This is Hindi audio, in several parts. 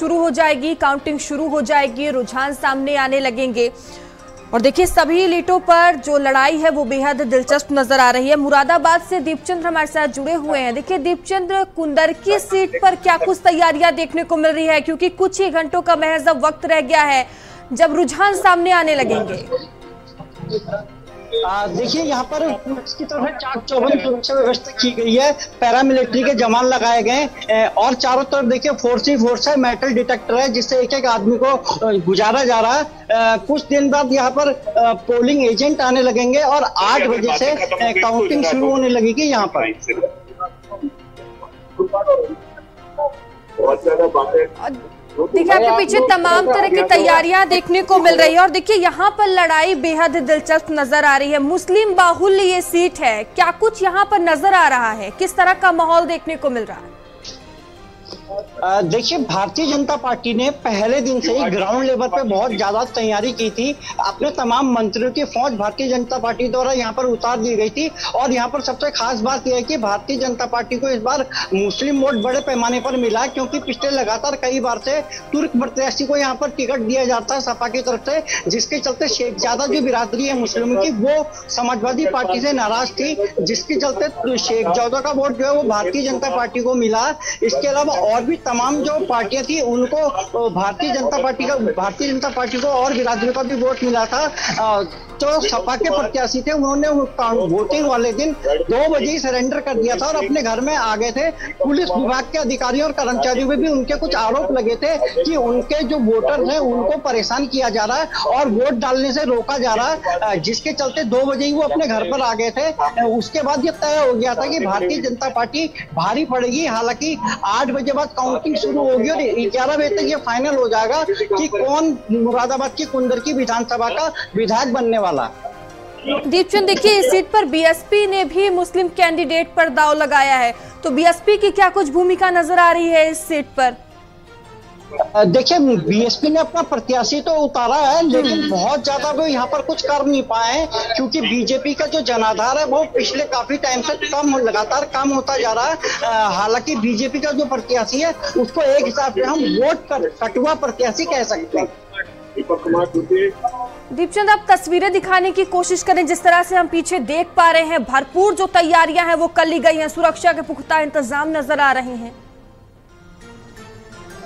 शुरू हो जाएगी, काउंटिंग शुरू हो जाएगी, रुझान सामने आने लगेंगे। और देखिए सभी लीटों पर जो लड़ाई है वो बेहद दिलचस्प नजर आ रही है। मुरादाबाद से दीपचंद्र हमारे साथ जुड़े हुए हैं। देखिए दीपचंद्र, कुंदरकी सीट पर क्या कुछ तैयारियां देखने को मिल रही है, क्योंकि कुछ ही घंटों का महज अब वक्त रह गया है जब रुझान सामने आने लगेंगे। देखिए यहाँ पर पुलिस की तरफ से चाक चौबंद सुरक्षा व्यवस्था की गई है, पैरामिलिट्री के जवान लगाए गए और चारों तरफ देखिए फोर्स ही फोर्स है, मेटल डिटेक्टर है जिससे एक एक आदमी को गुजारा जा रहा है। कुछ दिन बाद यहाँ पर पोलिंग एजेंट आने लगेंगे और 8 बजे से काउंटिंग शुरू होने लगेगी यहाँ पर। बहुत ज्यादा बातें देखिए आपके पीछे तमाम तरह की तैयारियां देखने को मिल रही है और देखिए यहाँ पर लड़ाई बेहद दिलचस्प नजर आ रही है। मुस्लिम बाहुल्य ये सीट है, क्या कुछ यहाँ पर नजर आ रहा है, किस तरह का माहौल देखने को मिल रहा है? देखिए भारतीय जनता पार्टी ने पहले दिन से ही ग्राउंड लेवल पे बहुत ज्यादा तैयारी की थी। अपने तमाम मंत्रियों की फौज भारतीय जनता पार्टी द्वारा यहाँ पर उतार दी गई थी और यहाँ पर सबसे खास बात यह है कि भारतीय जनता पार्टी को इस बार मुस्लिम वोट बड़े पैमाने पर मिला, क्योंकि पिछले लगातार कई बार से तुर्क प्रत्याशी को यहाँ पर टिकट दिया जाता है सपा की तरफ से, जिसके चलते शेखजादा जो बिरादरी है मुस्लिमों की वो समाजवादी पार्टी से नाराज थी, जिसके चलते शेखजादा का वोट जो है वो भारतीय जनता पार्टी को मिला। इसके अलावा और भी तमाम जो पार्टियां थी उनको भारतीय जनता पार्टी को और बिरादरियों का भी वोट मिला था। जो सपा के प्रत्याशी थे उन्होंने वोटिंग वाले दिन 2 बजे ही सरेंडर कर दिया था और अपने घर में आ गए थे। पुलिस विभाग के अधिकारियों और कर्मचारियों पे भी उनके कुछ आरोप लगे थे कि उनके जो वोटर हैं उनको परेशान किया जा रहा है और वोट डालने से रोका जा रहा है, जिसके चलते 2 बजे ही वो अपने घर पर आ गए थे। उसके बाद ये तय हो गया था कि भारतीय जनता पार्टी भारी पड़ेगी। हालांकि 8 बजे बाद काउंटिंग शुरू होगी और 11 बजे तक ये फाइनल हो जाएगा कि कौन मुरादाबाद की कुंदरकी विधानसभा का विधायक बनने वाला। दीपचंद, देखिए इस सीट पर बीएसपी ने भी मुस्लिम कैंडिडेट पर दांव लगाया है, तो बीएसपी की क्या कुछ भूमिका नजर आ रही है इस सीट पर? देखिए बीएसपी ने अपना प्रत्याशी तो उतारा है, लेकिन बहुत ज्यादा वो यहाँ पर कुछ कर नहीं पाए, क्योंकि बीजेपी का जो जनाधार है वो पिछले काफी टाइम से लगातार कम होता जा रहा है। हालांकि बीजेपी का जो प्रत्याशी है उसको एक हिसाब से हम वोट कटुआ प्रत्याशी कह सकते हैं। दीपचंद, आप तस्वीरें दिखाने की कोशिश करें। जिस तरह से हम पीछे देख पा रहे हैं भरपूर जो तैयारियां हैं वो कर ली गई हैं, सुरक्षा के पुख्ता इंतजाम नजर आ रहे हैं।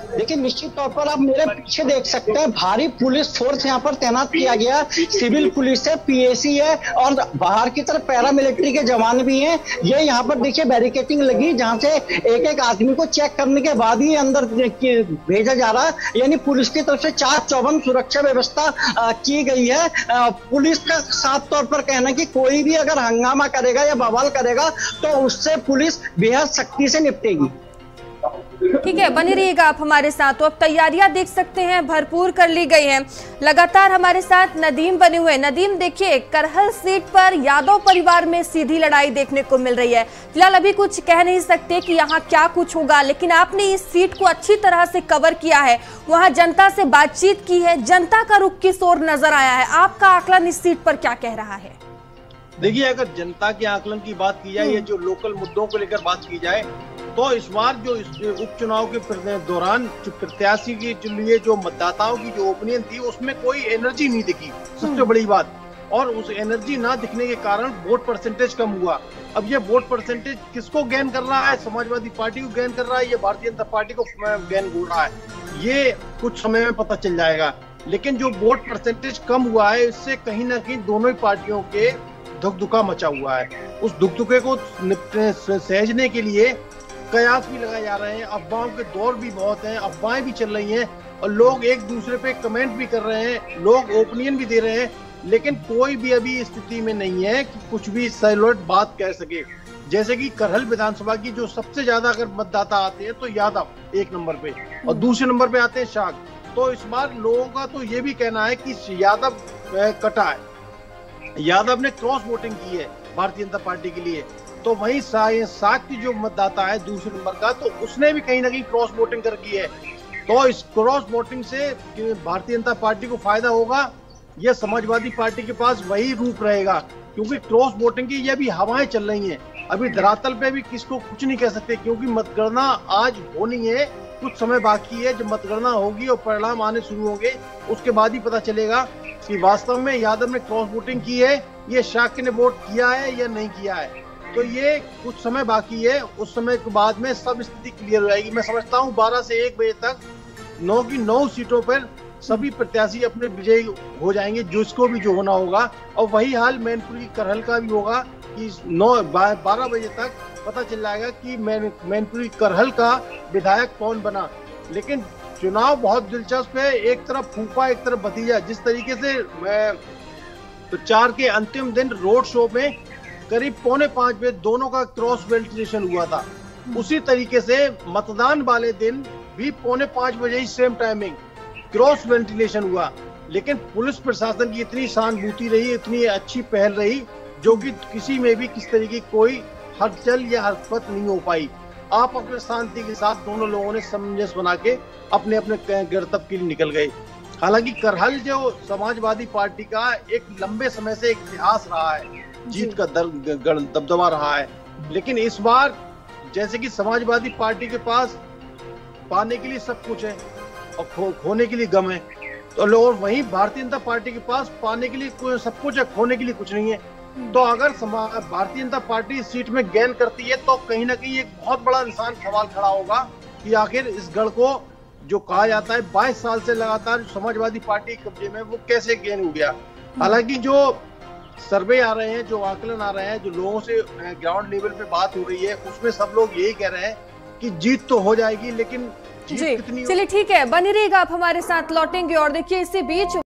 देखिए निश्चित तौर पर आप मेरे पीछे देख सकते हैं भारी पुलिस फोर्स यहाँ पर तैनात किया गया। सिविल पुलिस है, पीएसी है और बाहर की तरफ पैरामिलिट्री के जवान भी हैं। ये यहाँ पर देखिए बैरिकेटिंग लगी जहाँ से एक एक आदमी को चेक करने के बाद ही अंदर भेजा जा रहा है, यानी पुलिस की तरफ से चाक चौबंद सुरक्षा व्यवस्था की गई है। पुलिस का साफ तौर पर कहना कि कोई भी अगर हंगामा करेगा या बवाल करेगा तो उससे पुलिस बेहद सख्ती से निपटेगी। ठीक है, बने रहिएगा आप हमारे साथ। तो अब तैयारियां देख सकते हैं भरपूर कर ली गई हैं। लगातार हमारे साथ नदीम बने हुए। नदीम, देखिए करहल सीट पर यादव परिवार में सीधी लड़ाई देखने को मिल रही है। फिलहाल अभी कुछ कह नहीं सकते कि यहाँ क्या कुछ होगा, लेकिन आपने इस सीट को अच्छी तरह से कवर किया है, वहाँ जनता से बातचीत की है, जनता का रुख किस ओर नजर आया है, आपका आकलन इस सीट पर क्या कह रहा है? देखिए अगर जनता के आकलन की बात की जाए या जो लोकल मुद्दों को लेकर बात की जाए तो इस बार जो उपचुनाव के दौरान प्रत्याशी के लिए जो मतदाताओं की जो ओपिनियन थी उसमें कोई एनर्जी नहीं दिखी, सबसे बड़ी बात। और उस एनर्जी ना दिखने के कारण वोट परसेंटेज कम हुआ। अब ये वोट परसेंटेज किसको गेन कर रहा है? समाजवादी पार्टी को गेन कर रहा है या भारतीय जनता पार्टी को गेन हो रहा है? ये कुछ समय में पता चल जाएगा। लेकिन जो वोट परसेंटेज कम हुआ है इससे कहीं ना कहीं दोनों ही पार्टियों के धुकधुका मचा हुआ है। उस धुकधुके को सहजने के लिए कयास भी लगाए जा रहे हैं। अफवाहों के दौर भी बहुत हैं, अफवाहें भी चल रही हैं और लोग एक दूसरे पे कमेंट भी कर रहे हैं, लोग ओपिनियन भी दे रहे हैं, लेकिन कोई भी अभी स्थिति में नहीं है कि कुछ भी सैलोट बात कह सके। जैसे कि करहल विधानसभा की जो सबसे ज्यादा अगर मतदाता आते हैं तो यादव 1 नंबर पे और दूसरे नंबर पे आते हैं शाह। तो इस बार लोगों का तो ये भी कहना है कि यादव कटा है, यादव ने क्रॉस वोटिंग की है भारतीय जनता पार्टी के लिए। तो वहीं साग की जो मतदाता है दूसरे नंबर का, तो उसने भी कहीं ना कहीं क्रॉस वोटिंग कर की है। तो इस क्रॉस वोटिंग से भारतीय जनता पार्टी को फायदा होगा या समाजवादी पार्टी के पास वही रूप रहेगा? क्योंकि क्रॉस वोटिंग की ये भी हवाएं चल रही हैं। अभी धरातल पे भी किसको कुछ नहीं कह सकते, क्योंकि मतगणना आज होनी है कुछ समय बाकी है। जब मतगणना होगी और परिणाम आने शुरू होंगे उसके बाद ही पता चलेगा कि वास्तव में यादव ने क्रॉस वोटिंग की है, ये शाक्य ने वोट किया है या नहीं किया है। तो ये कुछ समय बाकी है, उस समय के बाद में सब स्थिति क्लियर हो जाएगी। मैं समझता हूँ 12 से 1 बजे तक 9 की 9 सीटों पर सभी प्रत्याशी अपने विजयी हो जाएंगे, जिसको भी जो होना होगा। और वही हाल मैनपुरी करहल का भी होगा कि 12 बजे तक पता चल जाएगा कि मैनपुरी करहल का विधायक कौन बना। लेकिन चुनाव बहुत दिलचस्प है, एक तरफ फूफा एक तरफ भतीजा। जिस तरीके से प्रचार के अंतिम दिन रोड शो में करीब 4:45 बजे दोनों का क्रॉस वेंटिलेशन हुआ था, उसी तरीके से मतदान वाले दिन भी 4:45 बजे ही सेम टाइमिंग क्रॉस वेंटिलेशन हुआ। लेकिन पुलिस प्रशासन की इतनी सहानुभूति रही, इतनी अच्छी पहल रही, जो कि किसी में भी किस तरीके की कोई हलचल या हरकत नहीं हो पाई। आप अपने शांति के साथ दोनों लोगों ने सामंजस्य बना के अपने अपने गर्तव्य के लिए निकल गए। हालांकि करहल जो समाजवादी पार्टी का एक लंबे समय से एक इतिहास रहा है, जीत का दबदबा रहा है, लेकिन इस बार जैसे कि समाजवादी पार्टी के पास पाने के लिए सब कुछ है और खोने के लिए गम है, तो लोग वहीं भारतीय जनता पार्टी के पास पाने के लिए सब कुछ है, खोने के लिए कुछ नहीं है। तो अगर भारतीय जनता पार्टी इस सीट में गेन करती है तो कहीं ना कहीं एक बहुत बड़ा इंसान सवाल खड़ा होगा कि आखिर इस गढ़ को जो कहा जाता है 22 साल से लगातार समाजवादी पार्टी के कब्जे में, वो कैसे गेन हो गया। हालांकि जो सर्वे आ रहे हैं, जो आकलन आ रहे हैं, जो लोगों से ग्राउंड लेवल पे बात हो रही है, उसमें सब लोग यही कह रहे हैं कि जीत तो हो जाएगी, लेकिन जीत कितनी। चलिए ठीक है, बनी रहिएगा आप हमारे साथ, लौटेंगे। और देखिए इसी बीच